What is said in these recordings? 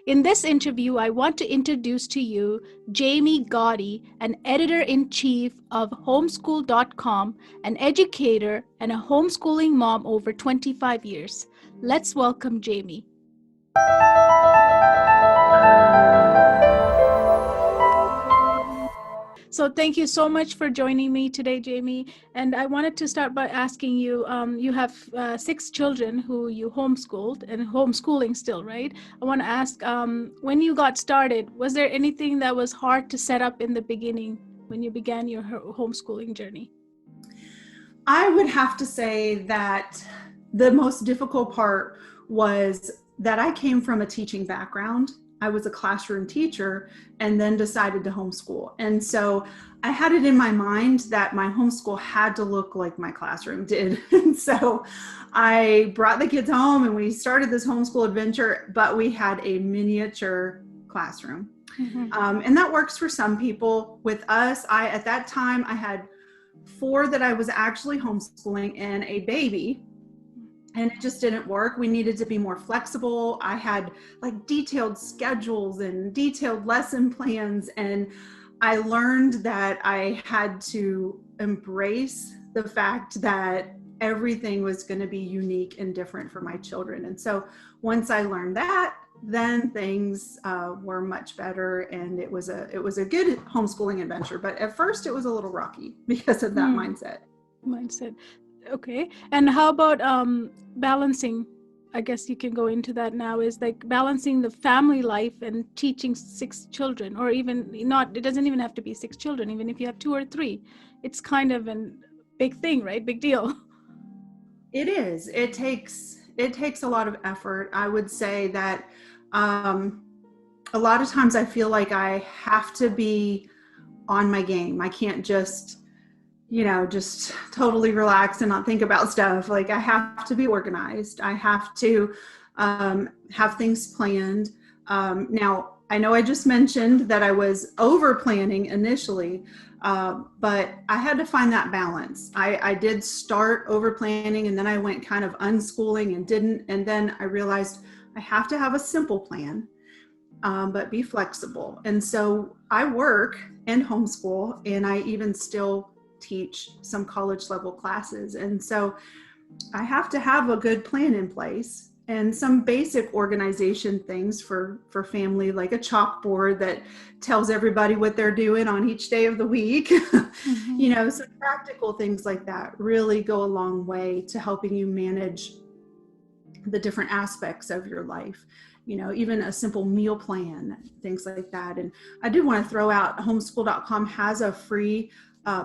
In this interview, I want to introduce to you Jamie Gaddy, an editor-in-chief of Homeschool.com, an educator, and a homeschooling mom over 25 years. Let's welcome Jamie. So thank you so much for joining me today, Jamie. And I wanted to start by asking you, you have 6 children who you homeschooled and homeschooling still, right? I want to ask, when you got started, was there anything that was hard to set up in the beginning when you began your homeschooling journey? I would have to say that the most difficult part was that I came from a teaching background. I was a classroom teacher and then decided to homeschool. And so I had it in my mind that my homeschool had to look like my classroom did. And so I brought the kids home and we started this homeschool adventure, but we had a miniature classroom. Mm-hmm. And that works for some people. With us, at that time, I had 4 that I was actually homeschooling and a baby. And it just didn't work. We needed to be more flexible. I had like detailed schedules and detailed lesson plans. And I learned that I had to embrace the fact that everything was going to be unique and different for my children. And so once I learned that, then things were much better. And it was a good homeschooling adventure. But at first it was a little rocky because of that mindset. Okay. And how about balancing? I guess you can go into that now, is like balancing the family life and teaching 6 children, or even not, it doesn't even have to be 6 children. Even if you have 2 or 3, it's kind of a big thing, right? Big deal. It is. It takes a lot of effort. I would say that a lot of times I feel like I have to be on my game. I can't just totally relax and not think about stuff. Like I have to be organized. I have to have things planned. Now, I know I just mentioned that I was over planning initially, but I had to find that balance. I did start over planning and then I went kind of unschooling and didn't. And then I realized I have to have a simple plan, but be flexible. And so I work and homeschool, and I even still teach some college level classes. And so I have to have a good plan in place and some basic organization things for family, like a chalkboard that tells everybody what they're doing on each day of the week. Mm-hmm. Some practical things like that really go a long way to helping you manage the different aspects of your life. Even a simple meal plan, things like that. And I do want to throw out homeschool.com has a free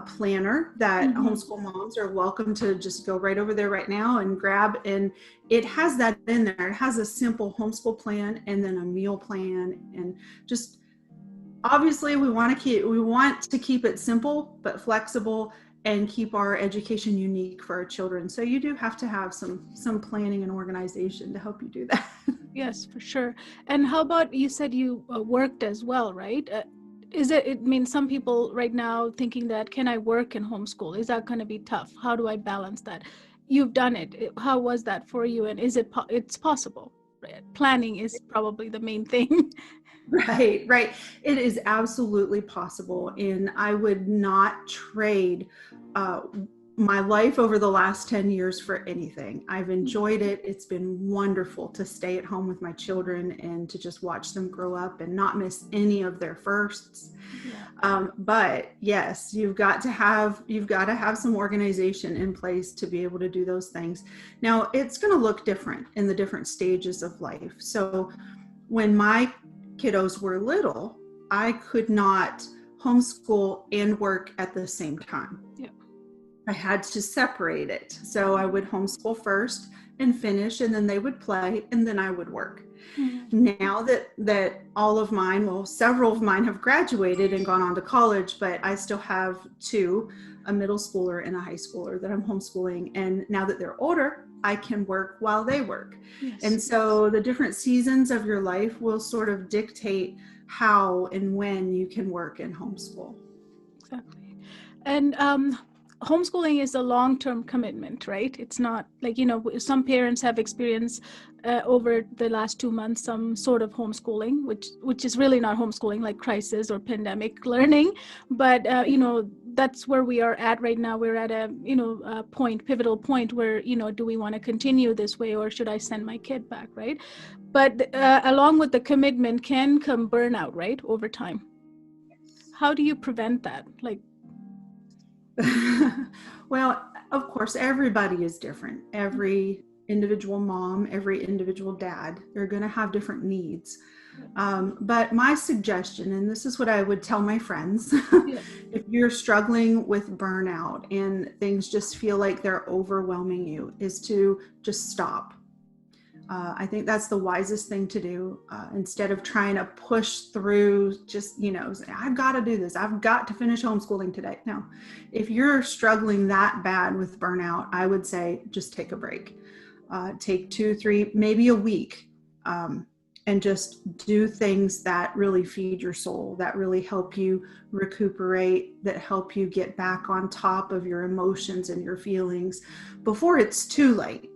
planner that homeschool moms are welcome to just go right over there right now and grab. And it has that in there. It has a simple homeschool plan and then a meal plan. And just obviously we want to keep it simple but flexible and keep our education unique for our children. So you do have to have some planning and organization to help you do that. Yes, for sure. And how about, you said you worked as well, right? It means some people right now thinking that, can I work and homeschool? Is that going to be tough? How do I balance that? You've done it. How was that for you? And it's possible? Right? Planning is probably the main thing. Right. It is absolutely possible. And I would not trade my life over the last 10 years for anything. I've enjoyed it. It's been wonderful to stay at home with my children and to just watch them grow up and not miss any of their firsts. Yeah. But yes, you've got to have some organization in place to be able to do those things. Now, it's going to look different in the different stages of life. So when my kiddos were little, I could not homeschool and work at the same time. Yeah. I had to separate it. So I would homeschool first and finish, and then they would play, and then I would work. Mm-hmm. Now that all of mine, several of mine have graduated and gone on to college, but I still have 2, a middle schooler and a high schooler that I'm homeschooling. And now that they're older, I can work while they work. Yes. And so the different seasons of your life will sort of dictate how and when you can work and homeschool. Exactly. And homeschooling is a long-term commitment, right? It's not like, some parents have experienced over the last 2 months some sort of homeschooling, which is really not homeschooling, like crisis or pandemic learning. But that's where we are at right now. We're at a pivotal point where, do we want to continue this way, or should I send my kid back, right? But along with the commitment can come burnout, right, over time. How do you prevent that? Like, well, of course, everybody is different. Every individual mom, every individual dad, they're going to have different needs. But my suggestion, and this is what I would tell my friends, if you're struggling with burnout and things just feel like they're overwhelming you, is to just stop. I think that's the wisest thing to do, instead of trying to push through, just, say, I've got to do this. I've got to finish homeschooling today. No, if you're struggling that bad with burnout, I would say just take a break. Take 2, 3, maybe a week, and just do things that really feed your soul, that really help you recuperate, that help you get back on top of your emotions and your feelings before it's too late.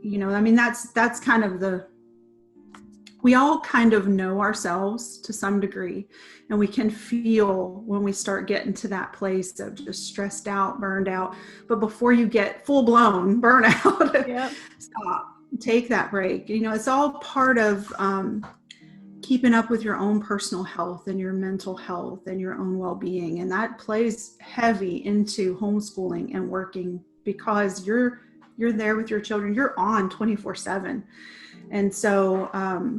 That's kind of we all kind of know ourselves to some degree, and we can feel when we start getting to that place of just stressed out, burned out. But before you get full blown burnout, stop, take that break. It's all part of, keeping up with your own personal health and your mental health and your own well-being. And that plays heavy into homeschooling and working, because you're there with your children. You're on 24/7. And so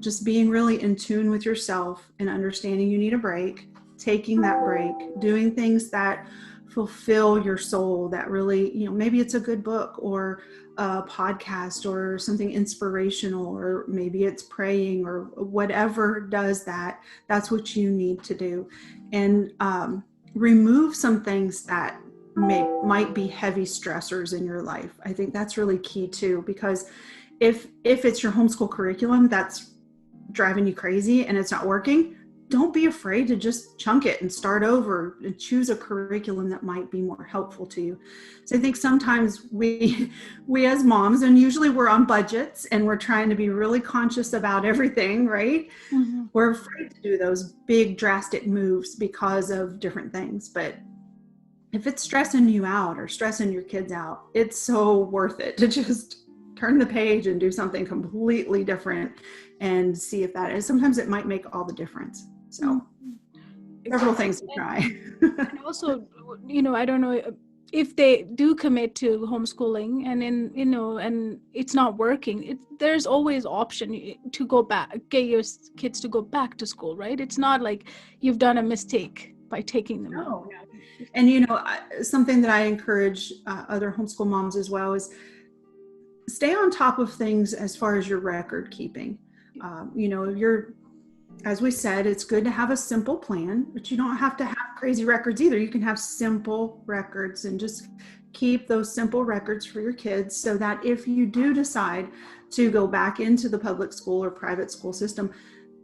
just being really in tune with yourself and understanding you need a break, taking that break, doing things that fulfill your soul, that really, maybe it's a good book or a podcast or something inspirational, or maybe it's praying or whatever does that. That's what you need to do. And remove some things that might be heavy stressors in your life. I think that's really key too, because if it's your homeschool curriculum that's driving you crazy and it's not working, don't be afraid to just chunk it and start over and choose a curriculum that might be more helpful to you. So I think sometimes we as moms, and usually we're on budgets and we're trying to be really conscious about everything, right? Mm-hmm. We're afraid to do those big drastic moves because of different things. But if it's stressing you out or stressing your kids out, it's so worth it to just turn the page and do something completely different and see if that is. Sometimes it might make all the difference. So several things to try. And also, I don't know if they do commit to homeschooling and and it's not working, there's always option to go back, get your kids to go back to school, right? It's not like you've done a mistake by taking them out. And something that I encourage other homeschool moms as well is stay on top of things as far as your record keeping. As we said, it's good to have a simple plan, but you don't have to have crazy records either. You can have simple records and just keep those simple records for your kids, so that if you do decide to go back into the public school or private school system,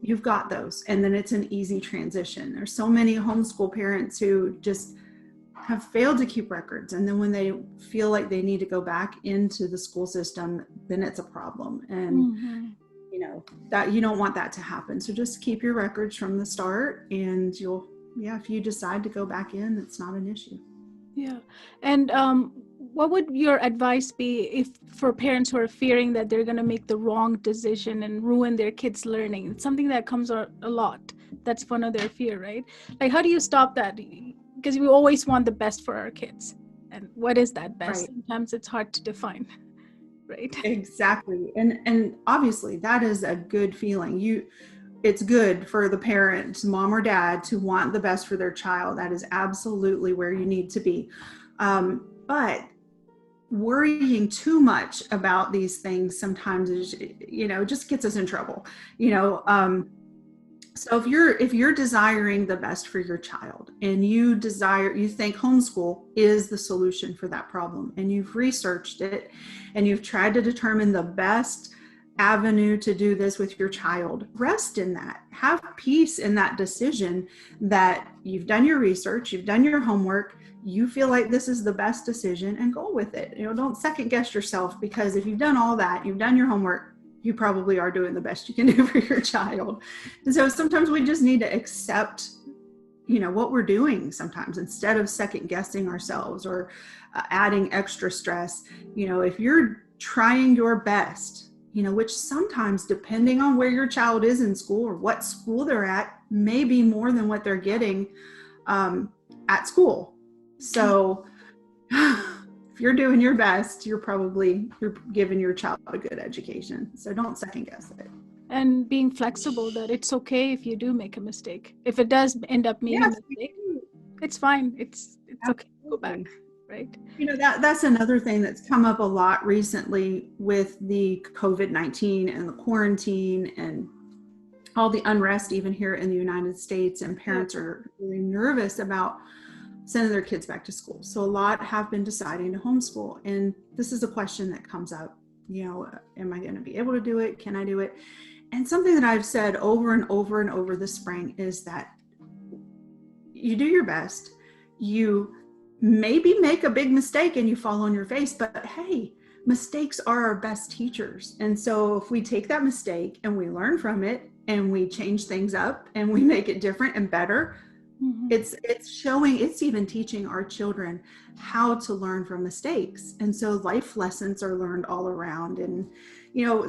you've got those, and then it's an easy transition. There's so many homeschool parents who just have failed to keep records, and then when they feel like they need to go back into the school system, then it's a problem. And that you don't want that to happen. So just keep your records from the start, and if you decide to go back in, it's not an issue. Yeah. And what would your advice be for parents who are fearing that they're going to make the wrong decision and ruin their kids' learning? It's something that comes a lot. That's one of their fear, right? Like, how do you stop that? Because we always want the best for our kids. And what is that best? Right. Sometimes it's hard to define. Right. Exactly. And obviously that is a good feeling. It's good for the parent, mom or dad, to want the best for their child. That is absolutely where you need to be. But worrying too much about these things sometimes is, just gets us in trouble. So if you're desiring the best for your child, and you think homeschool is the solution for that problem, and you've researched it and you've tried to determine the best avenue to do this with your child, rest in that. Have peace in that decision that you've done your research, you've done your homework, you feel like this is the best decision, and go with it. Don't second guess yourself, because if you've done all that, you've done your homework, you probably are doing the best you can do for your child. And so sometimes we just need to accept, what we're doing sometimes, instead of second guessing ourselves or adding extra stress. If you're trying your best, which sometimes, depending on where your child is in school or what school they're at, may be more than what they're getting at school. So if you're doing your best, you're giving your child a good education. So don't second guess it. And being flexible, that it's okay if you do make a mistake. If it does end up being a mistake, it's fine. It's okay to go back, right? That's another thing that's come up a lot recently with the COVID-19 and the quarantine and all the unrest, even here in the United States, and parents are really nervous about sending their kids back to school. So a lot have been deciding to homeschool. And this is a question that comes up, am I going to be able to do it? Can I do it? And something that I've said over and over and over this spring is that you do your best. You maybe make a big mistake and you fall on your face, but hey, mistakes are our best teachers. And so if we take that mistake and we learn from it and we change things up and we make it different and better, it's even teaching our children how to learn from mistakes. And so life lessons are learned all around. And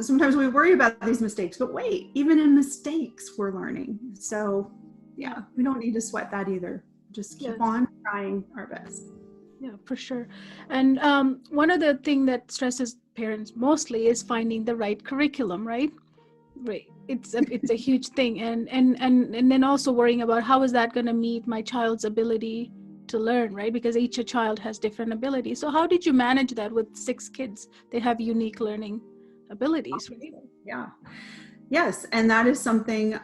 sometimes we worry about these mistakes, but wait, even in mistakes, we're learning. So we don't need to sweat that either. Just keep on trying our best. Yeah, for sure. And one of the things that stresses parents mostly is finding the right curriculum, right? Right. It's a huge thing. And then also worrying about how is that going to meet my child's ability to learn, right? Because each child has different abilities. So how did you manage that with 6 kids? They have unique learning abilities, right? Yeah. Yes. And that is something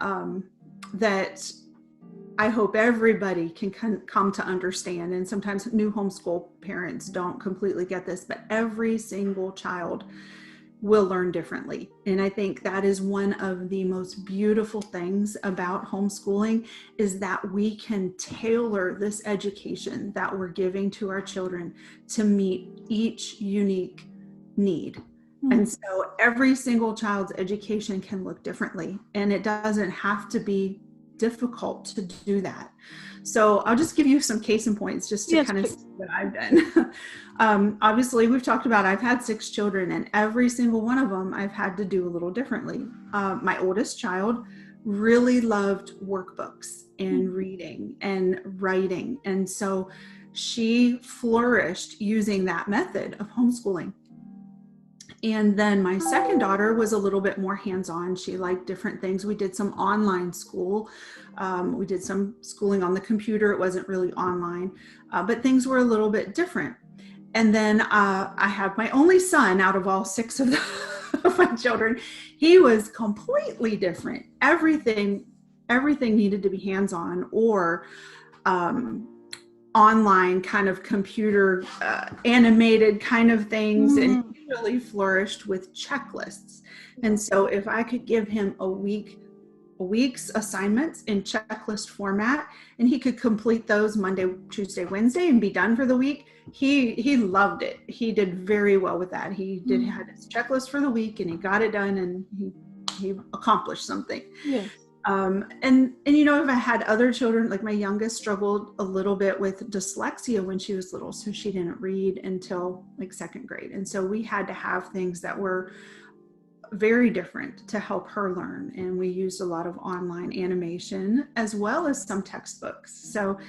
that I hope everybody can come to understand. And sometimes new homeschool parents don't completely get this, but every single child will learn differently. And I think that is one of the most beautiful things about homeschooling, is that we can tailor this education that we're giving to our children to meet each unique need. And so every single child's education can look differently, and it doesn't have to be difficult to do that. So I'll just give you some case in points just to kind of see what I've done. Obviously, we've talked about, I've had 6 children, and every single one of them I've had to do a little differently. My oldest child really loved workbooks and reading and writing. And so she flourished using that method of homeschooling. And then my second daughter was a little bit more hands-on. She liked different things. We did some online school. We did some schooling on the computer. It wasn't really online, but things were a little bit different. And then I have my only son out of all 6 of my children. He was completely different. Everything needed to be hands-on or online kind of computer animated kind of things. And he really flourished with checklists. And so if I could give him a week's assignments in checklist format, and he could complete those Monday, Tuesday, Wednesday and be done for the week, he loved it. He did very well with that. He had his checklist for the week and he got it done, and he accomplished something. Yes. And if I had other children, like my youngest struggled a little bit with dyslexia when she was little, so she didn't read until like 2nd grade. And so we had to have things that were very different to help her learn. And we used a lot of online animation as well as some textbooks. So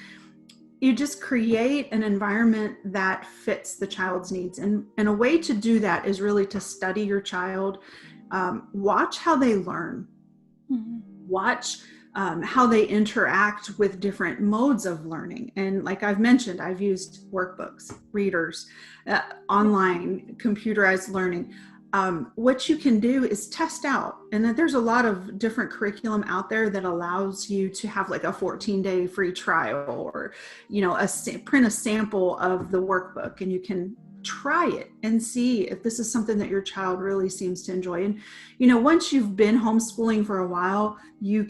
you just create an environment that fits the child's needs. And a way to do that is really to study your child, watch how they learn. Watch how they interact with different modes of learning. And like I've mentioned, I've used workbooks, readers, online, computerized learning. What you can do is test out, and that there's a lot of different curriculum out there that allows you to have like a 14-day free trial, or, print a sample of the workbook, and you can try it and see if this is something that your child really seems to enjoy. And, once you've been homeschooling for a while, you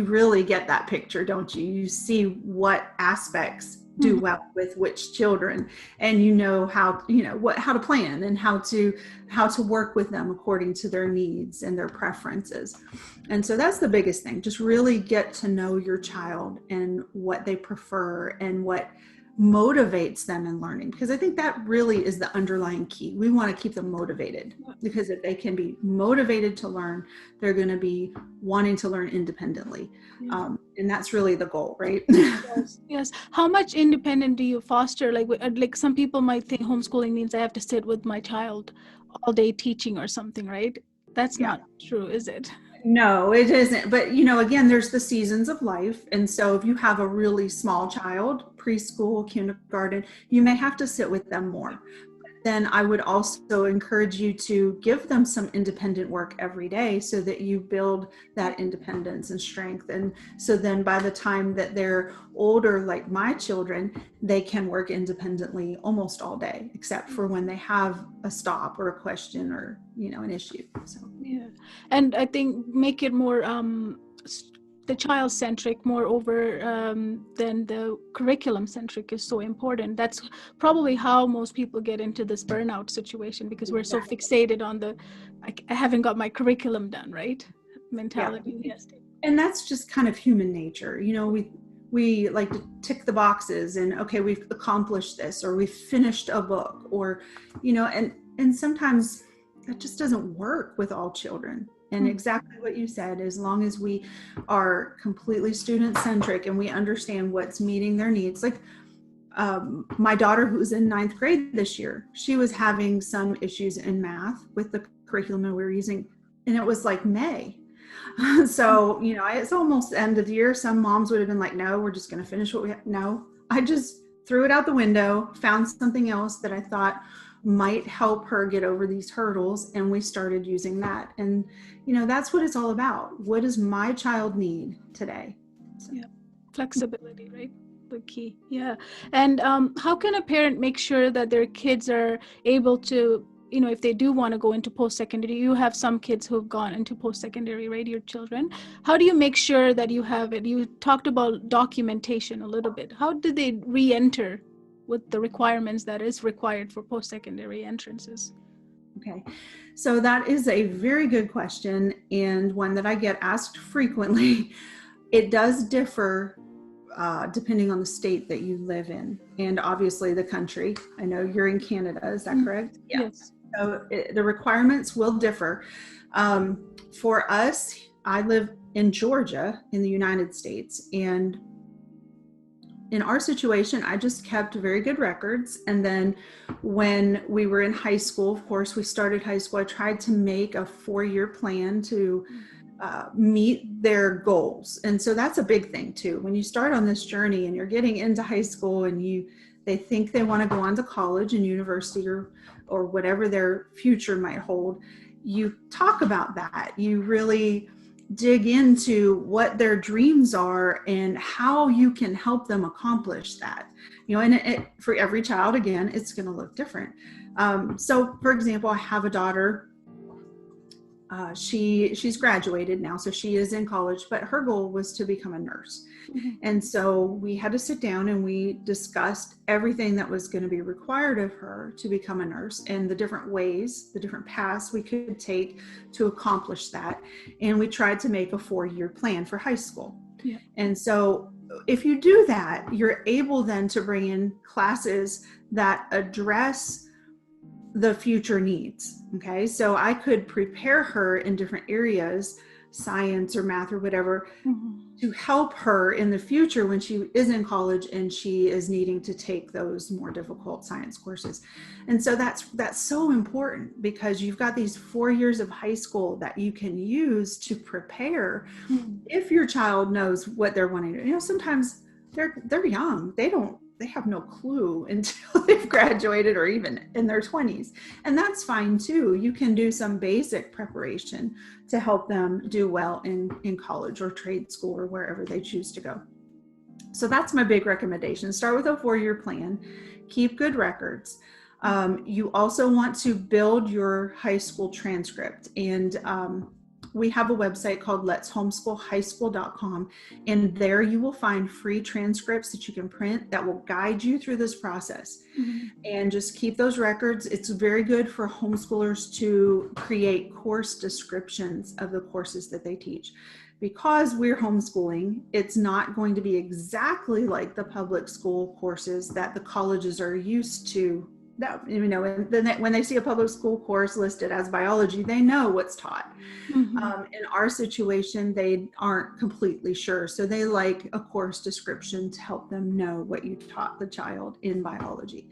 really get that picture, don't you? You see what aspects do well with which children, and you know how, how to plan and how to work with them according to their needs and their preferences. And so that's the biggest thing, just really get to know your child and what they prefer and what motivates them in learning, because I think that really is the underlying key. We want to keep them motivated, because if they can be motivated to learn, they're going to be wanting to learn independently. And that's really the goal, right? Yes. How much independent do you foster? Like some people might think homeschooling means I have to sit with my child all day teaching or something, right? That's not true, is it? No, it isn't. But, again, there's the seasons of life. And so if you have a really small child, preschool, kindergarten, you may have to sit with them more. Then I would also encourage you to give them some independent work every day so that you build that independence and strength. And so then by the time that they're older, like my children, they can work independently almost all day, except for when they have a stop or a question or, an issue. So, yeah. And I think make it more the child-centric more over than the curriculum-centric is so important. That's probably how most people get into this burnout situation, because we're so fixated on I haven't got my curriculum done, right? Mentality. Yeah. And that's just kind of human nature. We like to tick the boxes and, okay, we've accomplished this, or we've finished a book, or, and sometimes that just doesn't work with all children. And exactly what you said, as long as we are completely student-centric and we understand what's meeting their needs. Like my daughter, who's in 9th grade this year, she was having some issues in math with the curriculum that we were using, and it was like May. So, it's almost the end of the year. Some moms would have been like, no, we're just going to finish what we have. No, I just threw it out the window, found something else that I thought might help her get over these hurdles, and we started using that. And that's what it's all about. What does my child need today? So. Yeah, flexibility, right? The key. Yeah. And how can a parent make sure that their kids are able to, if they do want to go into post-secondary? You have some kids who have gone into post-secondary, right? Your children. How do you make sure that you have it? You talked about documentation a little bit. How do they re-enter with the requirements that is required for post-secondary entrances? Okay, so that is a very good question, and one that I get asked frequently. It does differ depending on the state that you live in, and obviously the country. I know you're in Canada, is that correct? Yeah. Yes. So the requirements will differ. For us, I live in Georgia in the United States, and in our situation, I just kept very good records. And then when we were in high school, of course, we started high school, I tried to make a 4-year plan to meet their goals. And so that's a big thing too. When you start on this journey and you're getting into high school and they think they want to go on to college and university or whatever their future might hold, you talk about that. You really dig into what their dreams are and how you can help them accomplish that. And for every child, again, it's going to look different. So for example, I have a daughter, she's graduated now, so she is in college, but her goal was to become a nurse. Mm-hmm. And so we had to sit down and we discussed everything that was going to be required of her to become a nurse and the different ways, the different paths we could take to accomplish that. And we tried to make a 4-year plan for high school. Yeah. And so if you do that, you're able then to bring in classes that address the future needs. Okay. So I could prepare her in different areas, science or math or whatever, to help her in the future when she is in college and she is needing to take those more difficult science courses. And so that's so important, because you've got these 4 years of high school that you can use to prepare if your child knows what they're wanting to do. Sometimes they're young. They have no clue until they've graduated or even in their 20s. And that's fine too. You can do some basic preparation to help them do well in college or trade school or wherever they choose to go. So that's my big recommendation. Start with a 4-year plan, keep good records. You also want to build your high school transcript. And we have a website called letshomeschoolhighschool.com, and there you will find free transcripts that you can print that will guide you through this process. And just keep those records. It's very good for homeschoolers to create course descriptions of the courses that they teach. Because we're homeschooling, it's not going to be exactly like the public school courses that the colleges are used to. That, you know, when they see a public school course listed as biology, they know what's taught. In our situation, they aren't completely sure. So they like a course description to help them know what you taught the child in biology.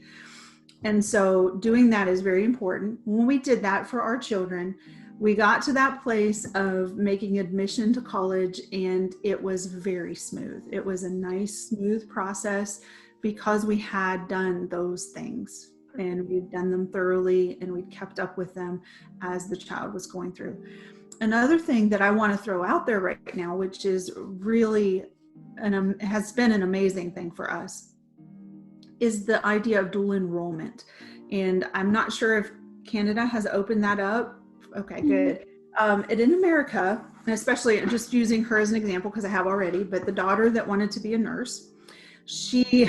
And so doing that is very important. When we did that for our children, we got to that place of making admission to college, and it was very smooth. It was a nice, smooth process because we had done those things, and we'd done them thoroughly, and we'd kept up with them as the child was going through. Another thing that I want to throw out there right now, which is really has been an amazing thing for us, is the idea of dual enrollment. And I'm not sure if Canada has opened that up. Okay, good. And in America, and especially just using her as an example because I have already, but the daughter that wanted to be a nurse, she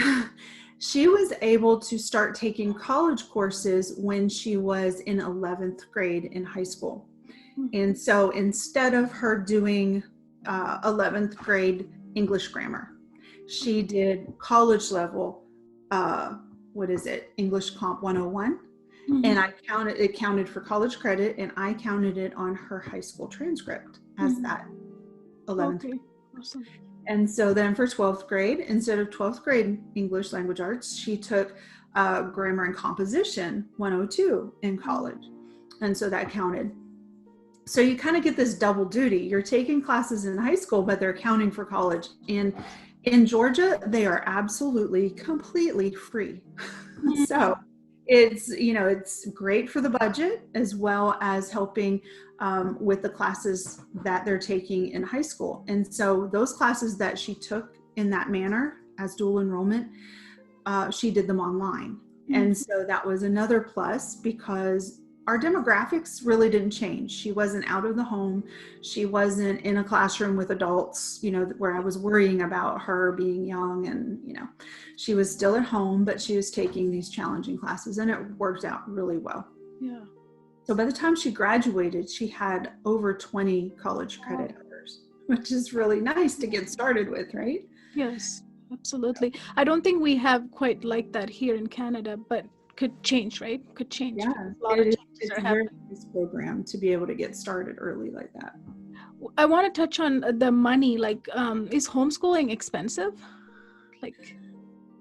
was able to start taking college courses when she was in 11th grade in high school. And so instead of her doing 11th grade English grammar, she did college level, English Comp 101. And it counted for college credit, and I counted it on her high school transcript as that 11th. Okay. Awesome. And so then for 12th grade, instead of 12th grade English language arts, she took grammar and composition 102 in college. And so that counted. So you kind of get this double duty. You're taking classes in high school, but they're counting for college. And in Georgia, they are absolutely, completely free. So it's great for the budget as well as helping with the classes that they're taking in high school. And so those classes that she took in that manner as dual enrollment, she did them online. And so that was another plus because our demographics really didn't change. She wasn't out of the home. She wasn't in a classroom with adults, where I was worrying about her being young, and, she was still at home, but she was taking these challenging classes, and it worked out really well. Yeah. So by the time she graduated, she had over 20 college credit hours, which is really nice to get started with, right? Yes, absolutely. I don't think we have quite like that here in Canada, but could change, right? Could change. Yeah, A lot of changes it's are a very happening. nice program to be able to get started early like that. I want to touch on the money. Is homeschooling expensive?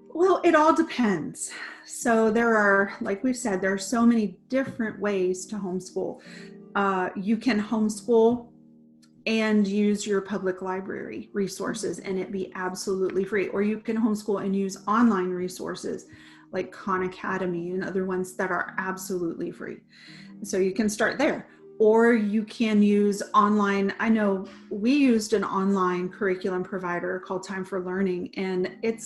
Well, it all depends. So there are, like we've said, there are so many different ways to homeschool. You can homeschool and use your public library resources and it be absolutely free. Or you can homeschool and use online resources like Khan Academy and other ones that are absolutely free. So you can start there. Or you can use online. I know we used an online curriculum provider called Time for Learning, and it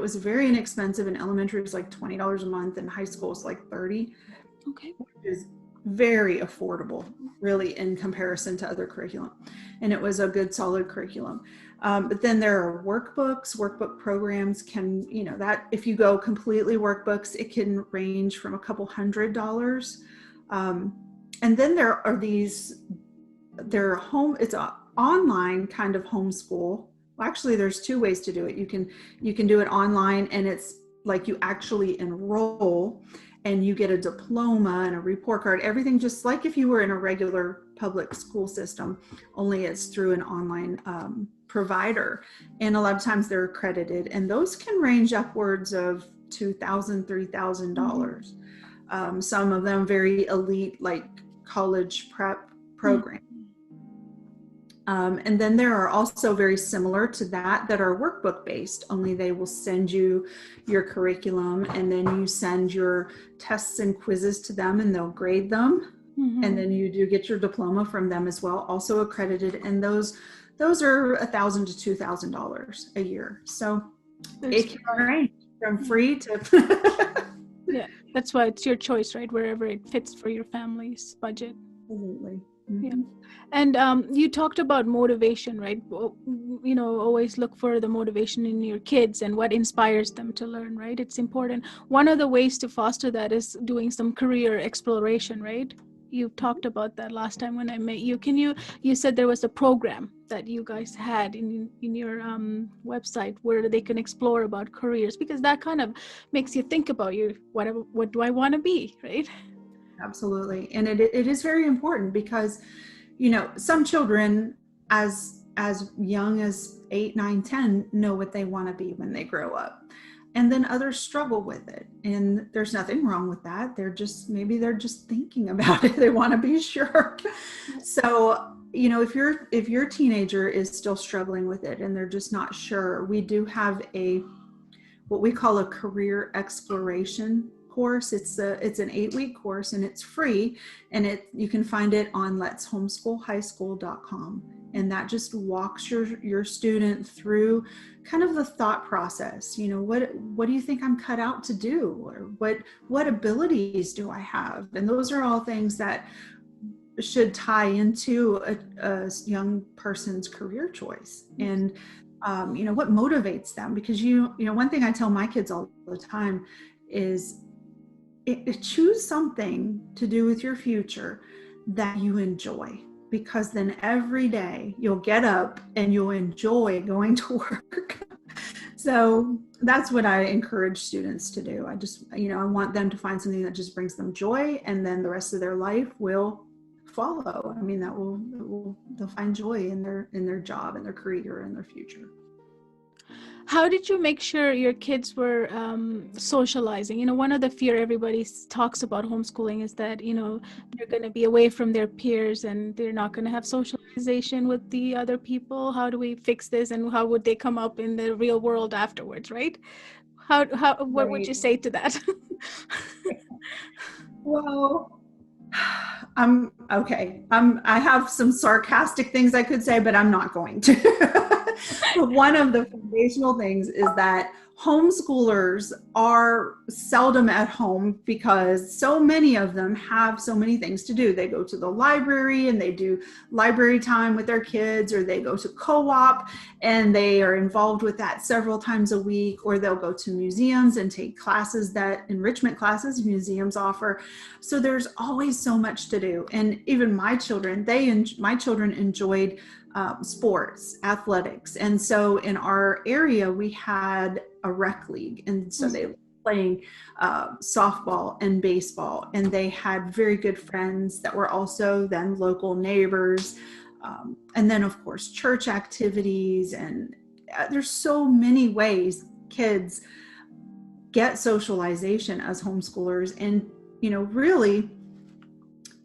was very inexpensive. In elementary, it was like $20 a month, and high school is like $30. Okay. Which is very affordable, really, in comparison to other curriculum. And it was a good, solid curriculum. But then there are workbook programs can, that if you go completely workbooks, it can range from a couple $100s. And then there are it's an online kind of homeschool. Well, actually, there's two ways to do it. You can do it online, and it's like you actually enroll and you get a diploma and a report card, everything just like if you were in a regular public school system, only it's through an online provider. And a lot of times they're accredited, and those can range upwards of $2,000, $3,000. Some of them very elite, like college prep program. And then there are also very similar to that are workbook based, only they will send you your curriculum and then you send your tests and quizzes to them and they'll grade them. And then you do get your diploma from them as well, also accredited. And those are $1,000 to $2,000 a year. So it can range from free to yeah, that's why it's your choice, right? Wherever it fits for your family's budget. Absolutely. Yeah. And you talked about motivation, right? Always look for the motivation in your kids and what inspires them to learn, right? It's important. One of the ways to foster that is doing some career exploration, right? You talked about that last time when I met you. You said there was a program that you guys had in your website where they can explore about careers, because that kind of makes you think about what do I want to be, right? Absolutely. And it is very important because, some children as young as 8, 9, 10 know what they want to be when they grow up. And then others struggle with it. And there's nothing wrong with that. Maybe they're just thinking about it. They want to be sure. So, if your teenager is still struggling with it and they're just not sure, we do have what we call a career exploration course. It's an 8-week course, and it's free, and you can find it on letshomeschoolhighschool.com, and that just walks your student through kind of the thought process. What do you think I'm cut out to do, or what abilities do I have? And those are all things that should tie into a young person's career choice. And what motivates them, because one thing I tell my kids all the time is choose something to do with your future that you enjoy, because then every day you'll get up and you'll enjoy going to work. So that's what I encourage students to do. I want them to find something that just brings them joy, and then the rest of their life will follow. I mean, they'll find joy in their job and their career and their future. How did you make sure your kids were socializing? One of the fear everybody talks about homeschooling is that, they're going to be away from their peers and they're not going to have socialization with the other people. How do we fix this, and how would they come up in the real world afterwards, right? What would you say to that? Well, okay. I have some sarcastic things I could say, but I'm not going to. One of the foundational things is that homeschoolers are seldom at home because so many of them have so many things to do. They go to the library and they do library time with their kids, or they go to co-op and they are involved with that several times a week, or they'll go to museums and take classes, that enrichment classes museums offer. So there's always so much to do. And even my children enjoyed sports, athletics. And so in our area, we had a rec league. And so they were playing softball and baseball. And they had very good friends that were also then local neighbors. And then, of course, church activities. And there's so many ways kids get socialization as homeschoolers. And, really,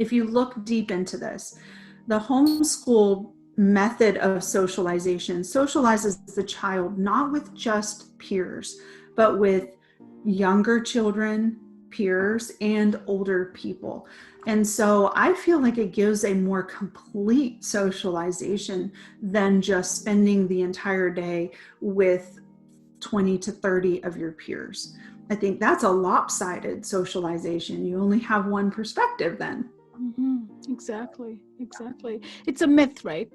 if you look deep into this, the homeschool method of socialization socializes the child not with just peers, but with younger children, peers, and older people. And so I feel like it gives a more complete socialization than just spending the entire day with 20 to 30 of your peers. I think that's a lopsided socialization. You only have one perspective then. Mm-hmm. Exactly. It's a myth, right?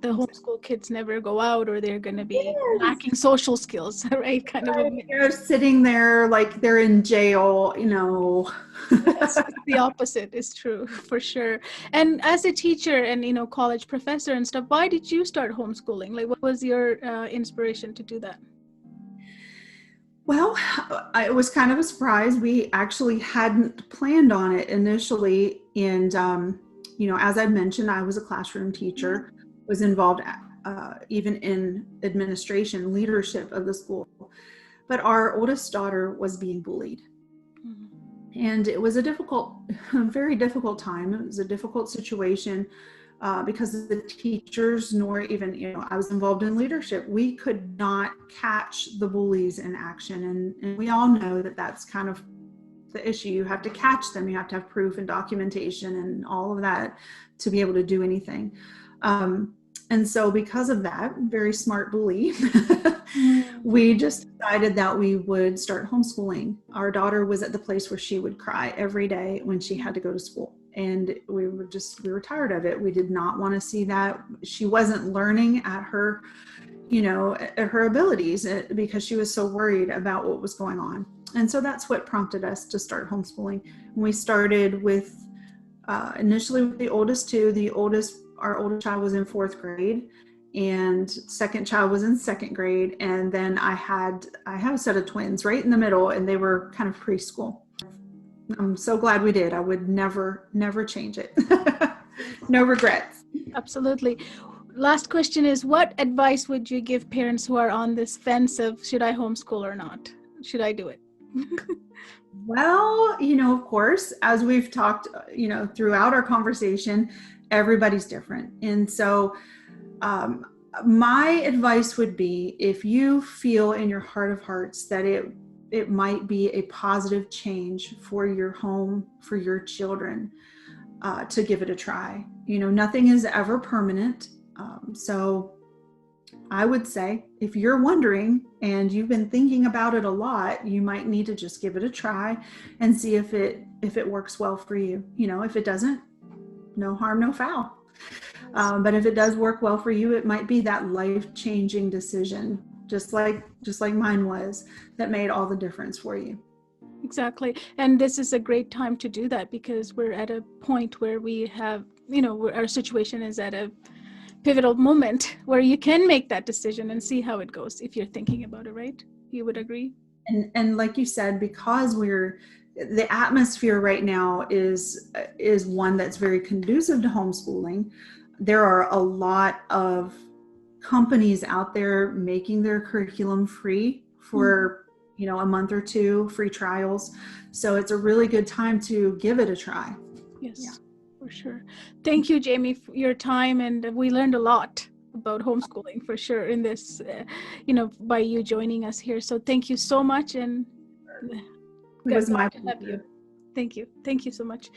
The homeschool kids never go out, or they're going to be lacking social skills, right? Kind of a myth. They're sitting there like they're in jail, Yes, the opposite is true, for sure. And as a teacher and, college professor and stuff, why did you start homeschooling? Like, what was your inspiration to do that? Well, it was kind of a surprise. We actually hadn't planned on it initially. And, as I mentioned, I was a classroom teacher, was involved even in administration, leadership of the school. But our oldest daughter was being bullied. Mm-hmm. And it was a very difficult time. It was a difficult situation. Because the teachers, nor even, I was involved in leadership, we could not catch the bullies in action. And we all know that that's kind of the issue. You have to catch them. You have to have proof and documentation and all of that to be able to do anything. And so because of that, very smart bully, Mm. we just decided that we would start homeschooling. Our daughter was at the place where she would cry every day when she had to go to school. And we were tired of it. We did not want to see that. She wasn't learning at her, at her abilities because she was so worried about what was going on. And so that's what prompted us to start homeschooling. And we started with initially with the oldest two. Our oldest child was in 4th grade, and second child was in 2nd grade. And then I have a set of twins right in the middle, and they were kind of preschool. I'm so glad we did. I would never change it. No regrets. Absolutely. Last question is, what advice would you give parents who are on this fence of should I homeschool or not? Should I do it? Well, of course, as we've talked, throughout our conversation, everybody's different. And so my advice would be, if you feel in your heart of hearts that it might be a positive change for your home, for your children, to give it a try. Nothing is ever permanent. So I would say, if you're wondering and you've been thinking about it a lot, you might need to just give it a try and see if it works well for you. If it doesn't, no harm, no foul. But if it does work well for you, it might be that life-changing decision, just like mine was, that made all the difference for you. Exactly. And this is a great time to do that, because we're at a point where we have, our situation is at a pivotal moment where you can make that decision and see how it goes if you're thinking about it, right? You would agree? And like you said, because the atmosphere right now is one that's very conducive to homeschooling. There are a lot of companies out there making their curriculum free for a month or two, free trials. So it's a really good time to give it a try. Yes. Yeah. For sure. Thank you, Jamie, for your time. And we learned a lot about homeschooling for sure in this, by you joining us here. So thank you so much. And it was my pleasure. To have you. Thank you. Thank you so much.